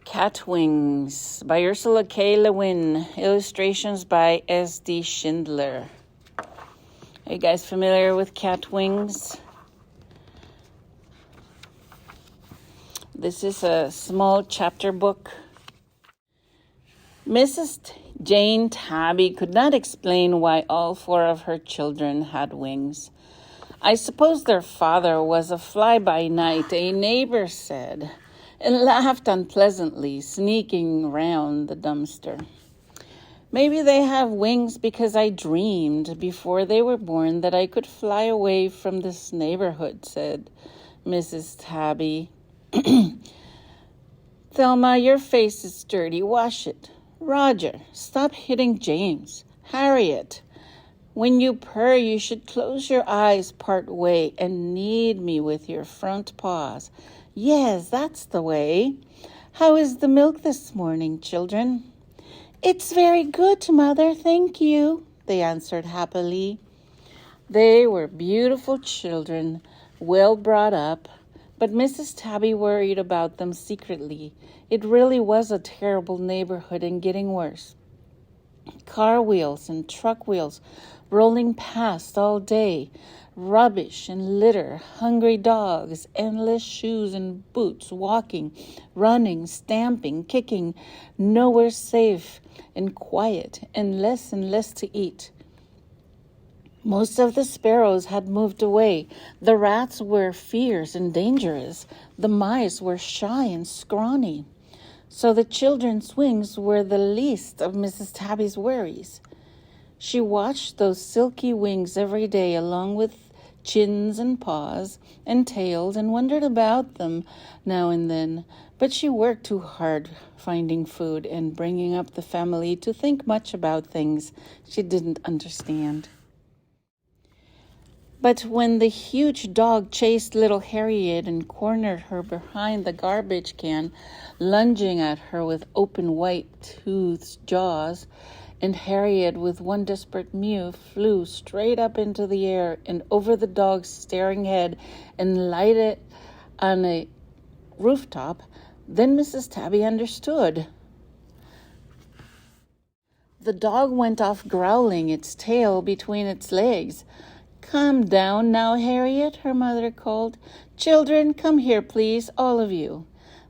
Catwings by Ursula K. Lewin. Illustrations by S.D. Schindler. Are you guys familiar with Catwings? This is a small chapter book. Mrs. Jane Tabby could not explain why all four of her children had wings. I suppose their father was a fly-by-night, a neighbor said, and laughed unpleasantly, sneaking round the dumpster. Maybe they have wings because I dreamed before they were born that I could fly away from this neighborhood, said Mrs. Tabby. Thelma, your face is dirty. Wash it. Roger, stop hitting James. Harriet, when you purr, you should close your eyes part way and knead me with your front paws. Yes, that's the way. How is the milk this morning, children? It's very good, Mother, thank you, they answered happily. They were beautiful children, well brought up, but Mrs. Tabby worried about them secretly. It really was a terrible neighborhood and getting worse. Car wheels and truck wheels rolling past all day, rubbish and litter, hungry dogs, endless shoes and boots, walking, running, stamping, kicking, nowhere safe and quiet, and less to eat. Most of the sparrows had moved away. The rats were fierce and dangerous. The mice were shy and scrawny. So the children's wings were the least of Mrs. Tabby's worries. She watched those silky wings every day, along with chins and paws and tails, and wondered about them now and then. But she worked too hard finding food and bringing up the family to think much about things she didn't understand. But when the huge dog chased little Harriet and cornered her behind the garbage can, lunging at her with open white-toothed jaws, and Harriet, with one desperate mew, flew straight up into the air and over the dog's staring head and lighted on a rooftop, then Mrs. Tabby understood. The dog went off growling, its tail between its legs. Calm down now, Harriet, her mother called. Children, come here, please, all of you.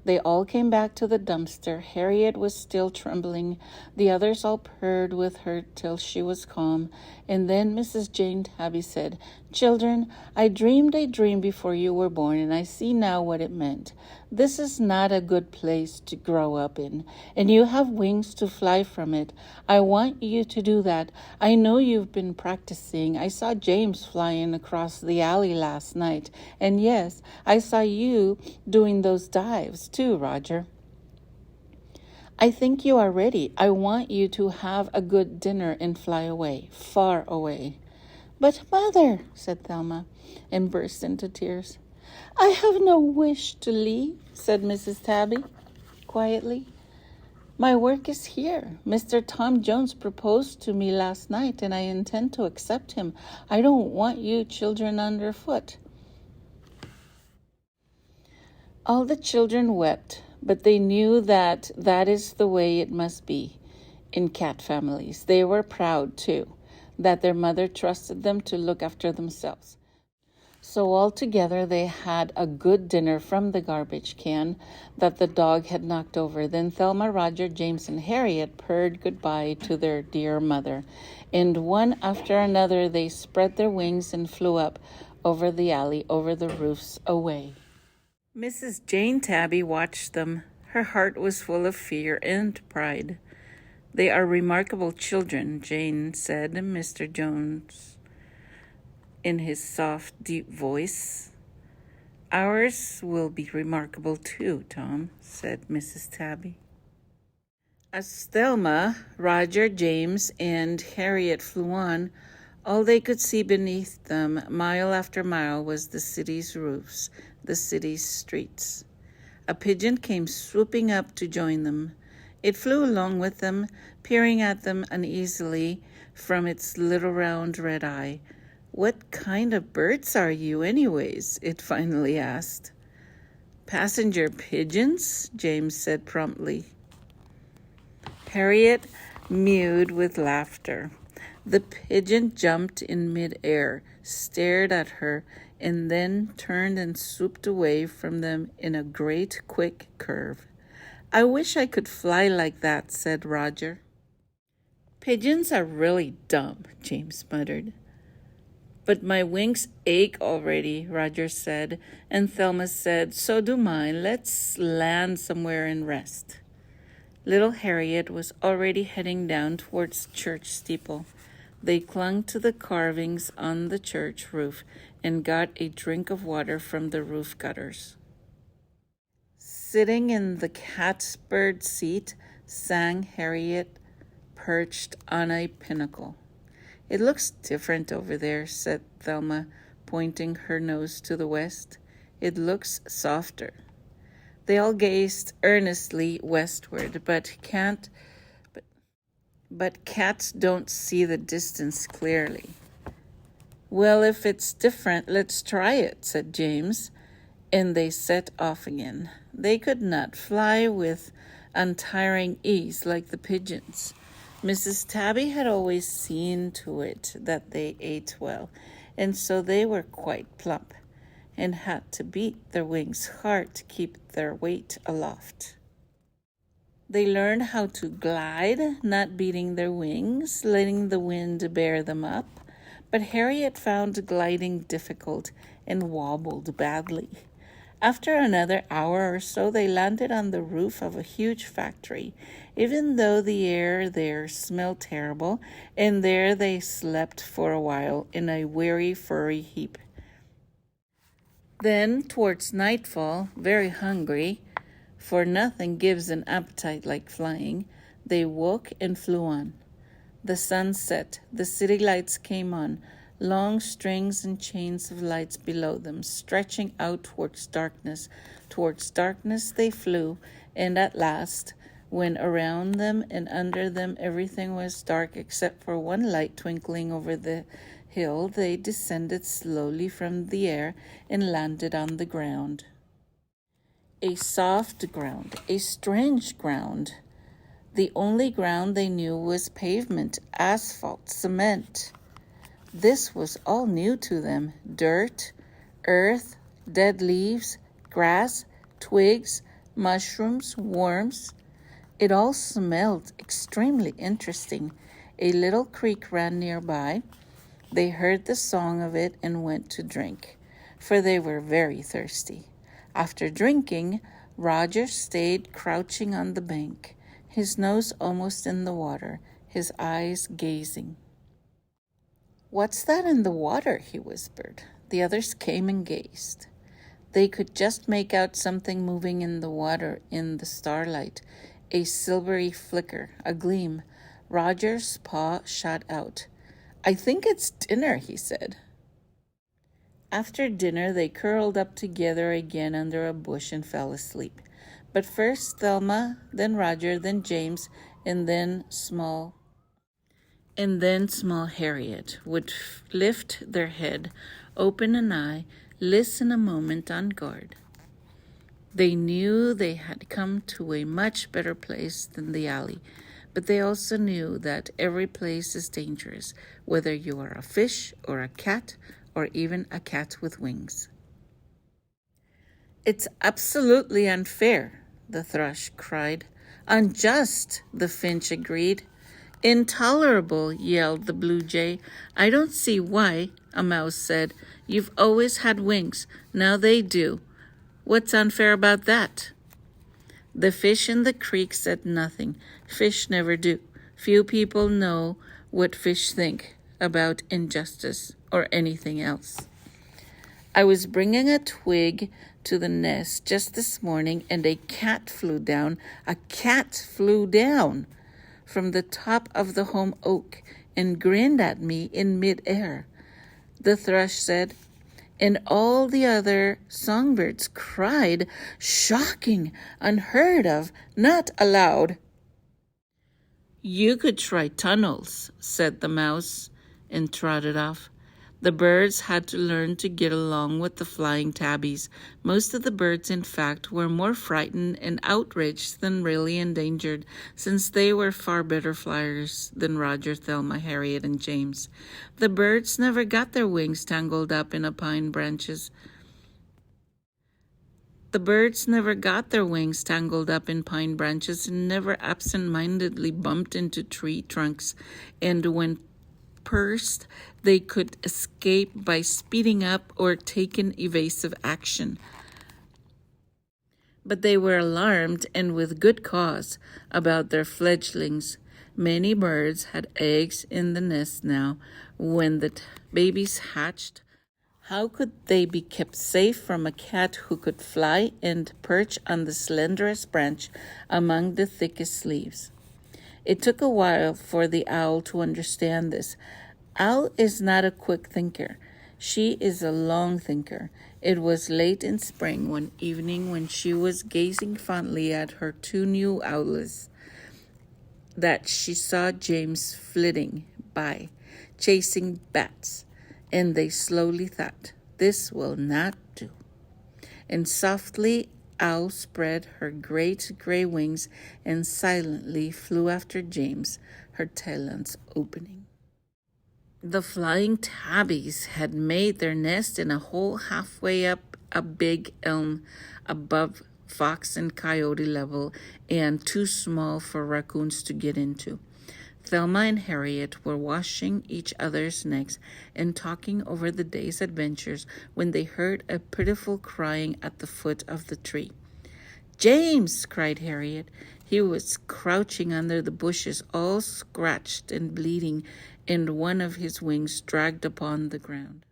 They all came back to the dumpster. Harriet was still trembling. The others all purred with her till she was calm. And then Mrs. Jane Tabby said, Children, I dreamed a dream before you were born, and I see now what it meant. This is not a good place to grow up in, and you have wings to fly from it. I want you to do that. I know you've been practicing. I saw James flying across the alley last night. And yes, I saw you doing those dives too, Roger. I think you are ready. I want you to have a good dinner and fly away, far away. But, Mother, said Thelma, and burst into tears. I have no wish to leave, said Mrs. Tabby, quietly. My work is here. Mr. Tom Jones proposed to me last night, and I intend to accept him. I don't want you children underfoot. All the children wept, but they knew that that is the way it must be in cat families. They were proud, too, that their mother trusted them to look after themselves. So all together they had a good dinner from the garbage can that the dog had knocked over. Then Thelma, Roger, James, and Harriet purred goodbye to their dear mother. And one after another they spread their wings and flew up over the alley, over the roofs, away. Mrs. Jane Tabby watched them. Her heart was full of fear and pride. They are remarkable children, Jane said, Mr. Jones, in his soft, deep voice. Ours will be remarkable too, Tom, said Mrs. Tabby. As Thelma, Roger, James, and Harriet flew on, all they could see beneath them, mile after mile, was the city's roofs, the city's streets. A pigeon came swooping up to join them. It flew along with them, peering at them uneasily from its little round red eye. What kind of birds are you, anyways? It finally asked. Passenger pigeons, James said promptly. Harriet mewed with laughter. The pigeon jumped in midair, stared at her, and then turned and swooped away from them in a great quick curve. I wish I could fly like that, said Roger. Pigeons are really dumb, James muttered. But my wings ache already, Roger said, and Thelma said, so do mine. Let's land somewhere and rest. Little Harriet was already heading down towards the church steeple. They clung to the carvings on the church roof and got a drink of water from the roof gutters. Sitting in the catbird seat sang Harriet, perched on a pinnacle. It looks different over there, said Thelma, pointing her nose to the west. It looks softer. They all gazed earnestly westward, but cats don't see the distance clearly. Well, if it's different, let's try it, said James, and they set off again. They could not fly with untiring ease like the pigeons. Mrs. Tabby had always seen to it that they ate well, and so they were quite plump, and had to beat their wings hard to keep their weight aloft. They learned how to glide, not beating their wings, letting the wind bear them up. But Harriet found gliding difficult and wobbled badly. After another hour or so, they landed on the roof of a huge factory, even though the air there smelled terrible, and there they slept for a while in a weary, furry heap. Then, towards nightfall, very hungry, for nothing gives an appetite like flying, they woke and flew on. The sun set, the city lights came on, long strings and chains of lights below them, stretching out towards darkness. Towards darkness they flew, and at last, when around them and under them everything was dark except for one light twinkling over the hill, they descended slowly from the air and landed on the ground. A soft ground, a strange ground. The only ground they knew was pavement, asphalt, cement. This was all new to them. Dirt, earth, dead leaves, grass, twigs, mushrooms, worms. It all smelled extremely interesting. A little creek ran nearby. They heard the song of it and went to drink, for they were very thirsty. After drinking, Roger stayed crouching on the bank, his nose almost in the water, his eyes gazing. "What's that in the water?" he whispered. The others came and gazed. They could just make out something moving in the water in the starlight, a silvery flicker, a gleam. Roger's paw shot out. "I think it's dinner," he said. After dinner, they curled up together again under a bush and fell asleep. But first Thelma, then Roger, then James, and then small Harriet would lift their head, open an eye, listen a moment on guard. They knew they had come to a much better place than the alley, but they also knew that every place is dangerous, whether you are a fish or a cat or even a cat with wings. "It's absolutely unfair," the thrush cried. "Unjust," the finch agreed. "Intolerable," yelled the blue jay. "I don't see why," a mouse said. "You've always had wings. Now they do. What's unfair about that?" The fish in the creek said nothing. Fish never do. Few people know what fish think about injustice or anything else. "I was bringing a twig to the nest just this morning, and a cat flew down. A cat flew down from the top of the home oak and grinned at me in midair," the thrush said. And all the other songbirds cried, "Shocking, unheard of, not allowed." "You could try tunnels," said the mouse, and trotted off. The birds had to learn to get along with the flying tabbies. Most of the birds, in fact, were more frightened and outraged than really endangered, since they were far better flyers than Roger, Thelma, Harriet, and James. The birds never got their wings tangled up in pine branches. The birds never got their wings tangled up in pine branches and never absent-mindedly bumped into tree trunks. And when pursed, they could escape by speeding up or taking evasive action. But they were alarmed, and with good cause, about their fledglings. Many birds had eggs in the nest now. When the babies hatched, how could they be kept safe from a cat who could fly and perch on the slenderest branch among the thickest leaves? It took a while for the owl to understand this. Owl is not a quick thinker. She is a long thinker. It was late in spring one evening when she was gazing fondly at her two new owlets that she saw James flitting by, chasing bats, and they slowly thought, "This will not do." And softly Owl spread her great gray wings and silently flew after James, her talons opening. The flying tabbies had made their nest in a hole halfway up a big elm above fox and coyote level and too small for raccoons to get into. Thelma and Harriet were washing each other's necks and talking over the day's adventures when they heard a pitiful crying at the foot of the tree. "James!" cried Harriet. He was crouching under the bushes, all scratched and bleeding, and one of his wings dragged upon the ground.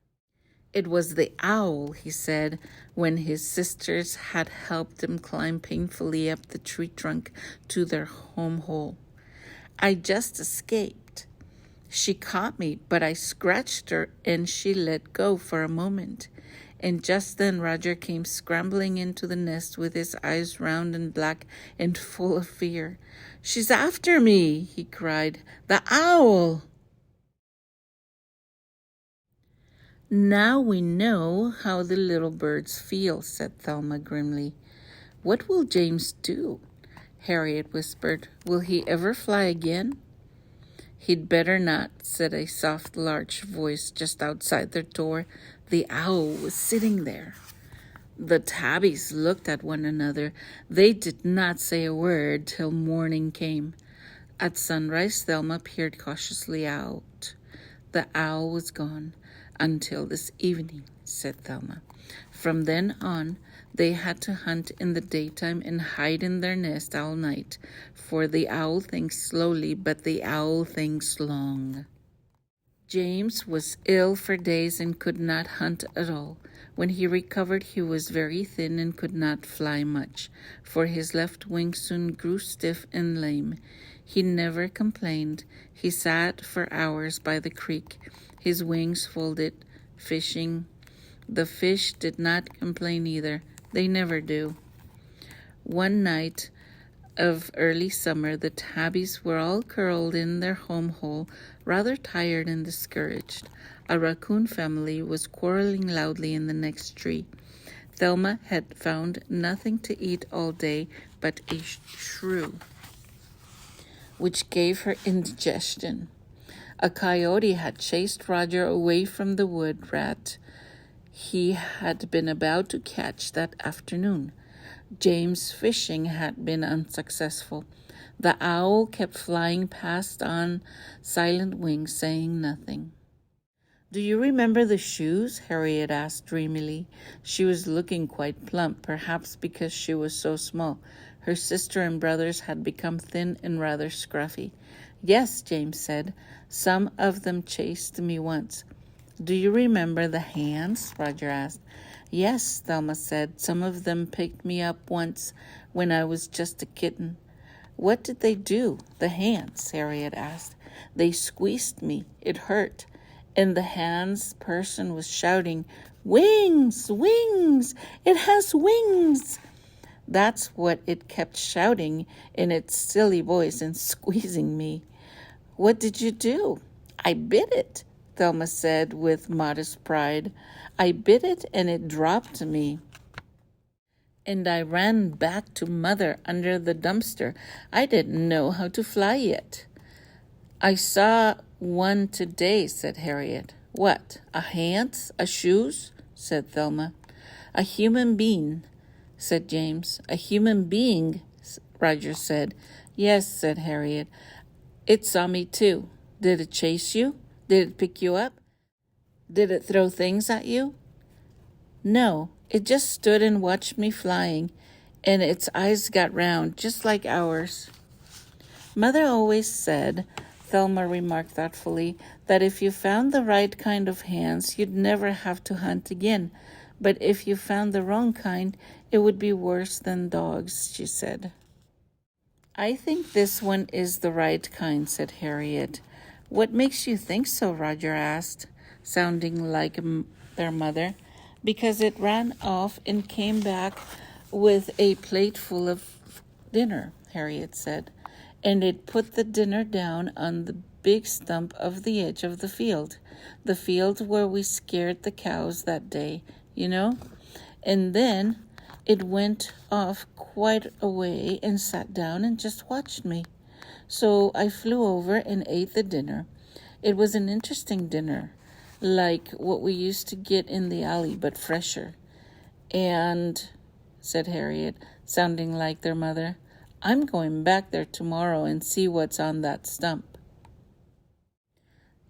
It was the owl, he said, when his sisters had helped him climb painfully up the tree trunk to their home hole. "I just escaped. She caught me, but I scratched her and she let go for a moment." And just then Roger came scrambling into the nest with his eyes round and black and full of fear. "She's after me," he cried. "The owl!" "Now we know how the little birds feel," said Thelma grimly. "What will James do?" Harriet whispered. "Will he ever fly again?" "He'd better not," said a soft, large voice just outside their door. The owl was sitting there. The tabbies looked at one another. They did not say a word till morning came. At sunrise, Thelma peered cautiously out. The owl was gone. "Until this evening," said Thelma. From then on, they had to hunt in the daytime and hide in their nest all night, for the owl thinks slowly, but the owl thinks long. James was ill for days and could not hunt at all. When he recovered, he was very thin and could not fly much, for his left wing soon grew stiff and lame. He never complained. He sat for hours by the creek, his wings folded, fishing. The fish did not complain either. They never do. One night of early summer, the tabbies were all curled in their home hole, rather tired and discouraged. A raccoon family was quarreling loudly in the next tree. Thelma had found nothing to eat all day but a shrew, which gave her indigestion. A coyote had chased Roger away from the wood rat he had been about to catch that afternoon. James' fishing had been unsuccessful. The owl kept flying past on silent wings, saying nothing. "Do you remember the shoes?" Harriet asked dreamily. She was looking quite plump, perhaps because she was so small. Her sister and brothers had become thin and rather scruffy. "Yes," James said. "Some of them chased me once." "Do you remember the hands?" Roger asked. "Yes," Thelma said. "Some of them picked me up once when I was just a kitten." "What did they do, the hands?" Harriet asked. "They squeezed me. It hurt." And the hands person was shouting, "Wings! Wings! It has wings!" That's what it kept shouting in its silly voice and squeezing me. "What did you do?" "I bit it." Thelma said with modest pride. I bit it and it dropped me. And I ran back to Mother under the dumpster. I didn't know how to fly yet. I saw one today, said Harriet. What, a hands, a shoes? Said Thelma. A human being, said James. A human being, Roger said. Yes, said Harriet. It saw me too. Did it chase you? Did it pick you up? Did it throw things at you? No, it just stood and watched me flying, and its eyes got round, just like ours. Mother always said, Thelma remarked thoughtfully, that if you found the right kind of hands, you'd never have to hunt again. But if you found the wrong kind, it would be worse than dogs, she said. I think this one is the right kind, said Harriet. What makes you think so? Roger asked, sounding like their mother. Because it ran off and came back with a plate full of dinner, Harriet said. And it put the dinner down on the big stump of the edge of the field where we scared the cows that day, you know? And then it went off quite a way and sat down and just watched me. So I flew over and ate the dinner. It was an interesting dinner, like what we used to get in the alley, but fresher. And, said Harriet, sounding like their mother, I'm going back there tomorrow and see what's on that stump.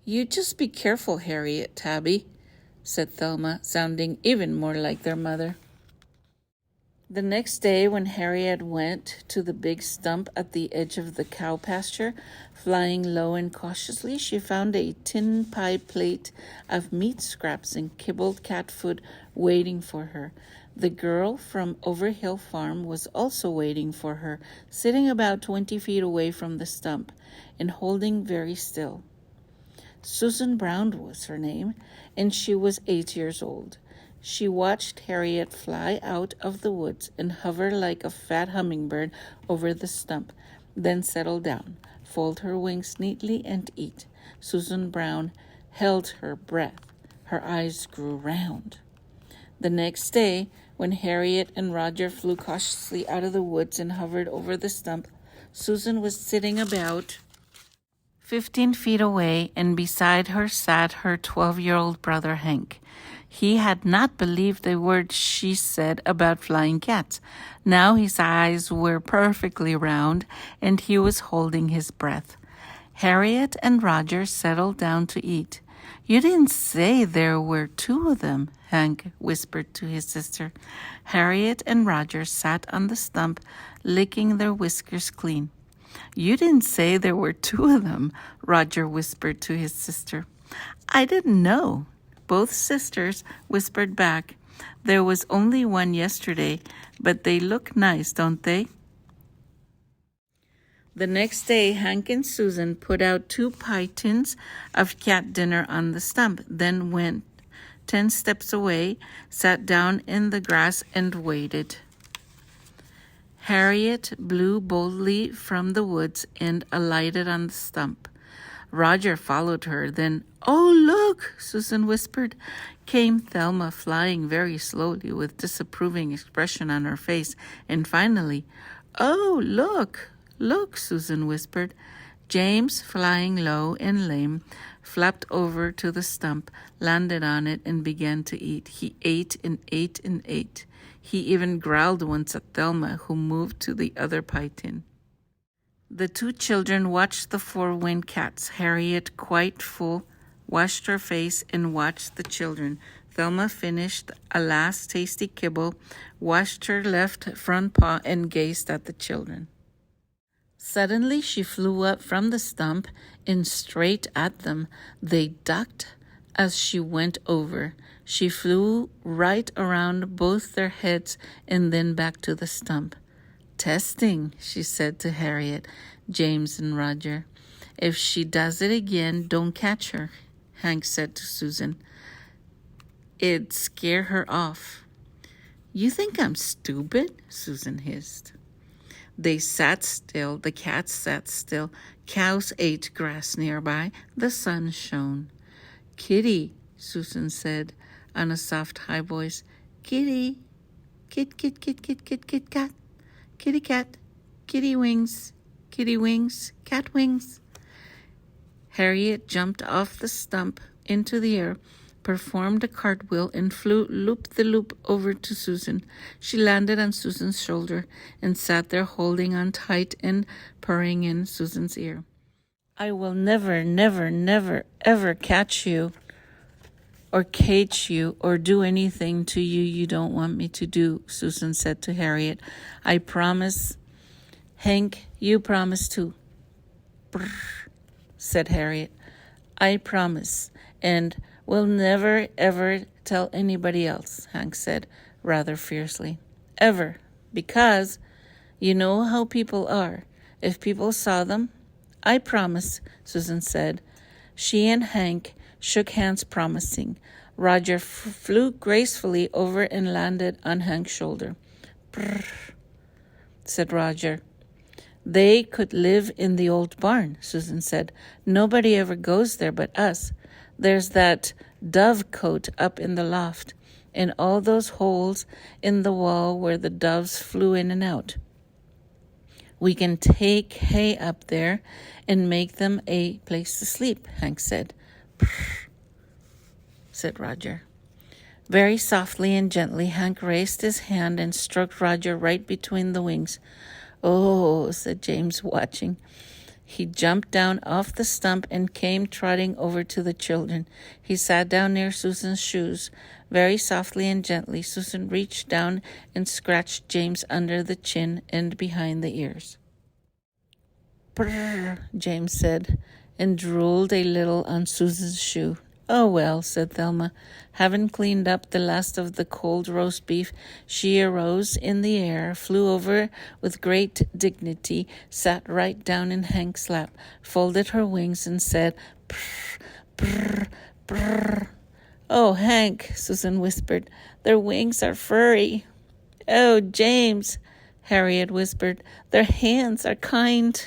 You just be careful, Harriet, Tabby, said Thelma, sounding even more like their mother. The next day, when Harriet went to the big stump at the edge of the cow pasture, flying low and cautiously, she found a tin pie plate of meat scraps and kibbled cat food waiting for her. The girl from Overhill Farm was also waiting for her, sitting about 20 feet away from the stump and holding very still. Susan Brown was her name, and she was 8 years old. She watched Harriet fly out of the woods and hover like a fat hummingbird over the stump, then settle down, fold her wings neatly, and eat. Susan Brown held her breath. Her eyes grew round. The next day, when Harriet and Roger flew cautiously out of the woods and hovered over the stump, Susan was sitting about 15 feet away, and beside her sat her 12-year-old brother Hank. He had not believed a word she said about flying cats. Now his eyes were perfectly round, and he was holding his breath. Harriet and Roger settled down to eat. You didn't say there were two of them, Hank whispered to his sister. Harriet and Roger sat on the stump, licking their whiskers clean. You didn't say there were two of them, Roger whispered to his sister. I didn't know. Both sisters whispered back. There was only one yesterday, but they look nice, don't they? The next day, Hank and Susan put out 2 pie tins of cat dinner on the stump, then went 10 steps away, sat down in the grass, and waited. Harriet blew boldly from the woods and alighted on the stump. Roger followed her. Then, oh, look, Susan whispered. Came Thelma, flying very slowly with disapproving expression on her face. And finally, oh, look, look, Susan whispered. James, flying low and lame, flapped over to the stump, landed on it, and began to eat. He ate and ate and ate. He even growled once at Thelma, who moved to the other pie tin. The 2 children watched the 4 winged cats. Harriet, quite full, washed her face and watched the children. Thelma finished a last tasty kibble, washed her left front paw, and gazed at the children. Suddenly she flew up from the stump and straight at them. They ducked as she went over. She flew right around both their heads and then back to the stump. Testing, she said to Harriet, James, and Roger. If she does it again, don't catch her, Hank said to Susan. It'd scare her off. You think I'm stupid? Susan hissed. They sat still. The cats sat still. Cows ate grass nearby. The sun shone. Kitty, Susan said on a soft, high voice. Kitty, kit, kit, kit, kit, kit, kit, cat. Kitty cat, kitty wings, cat wings. Harriet jumped off the stump into the air, performed a cartwheel, and flew loop-the-loop over to Susan. She landed on Susan's shoulder and sat there holding on tight and purring in Susan's ear. I will never, never, never, ever catch you or cage you or do anything to you you don't want me to do, Susan said to Harriet. I promise. Hank, you promise too. Brr, said Harriet. I promise, and will never, ever tell anybody else, Hank said rather fiercely. Ever, because you know how people are. If people saw them, I promise, Susan said. She and Hank shook hands, promising. Roger flew gracefully over and landed on Hank's shoulder. Brr, said Roger. They could live in the old barn, Susan said. Nobody ever goes there but us. There's that dove cote up in the loft, and all those holes in the wall where the doves flew in and out. We can take hay up there and make them a place to sleep, Hank said. Brr, said Roger. Very softly and gently, Hank raised his hand and stroked Roger right between the wings. Oh, said James, watching. He jumped down off the stump and came trotting over to the children. He sat down near Susan's shoes. Very softly and gently, Susan reached down and scratched James under the chin and behind the ears. Brrr, James said, and drooled a little on Susan's shoe. Oh, well, said Thelma. Having cleaned up the last of the cold roast beef, she arose in the air, flew over with great dignity, sat right down in Hank's lap, folded her wings, and said, Brr, brr, brr. Oh, Hank, Susan whispered, their wings are furry. Oh, James, Harriet whispered, their hands are kind.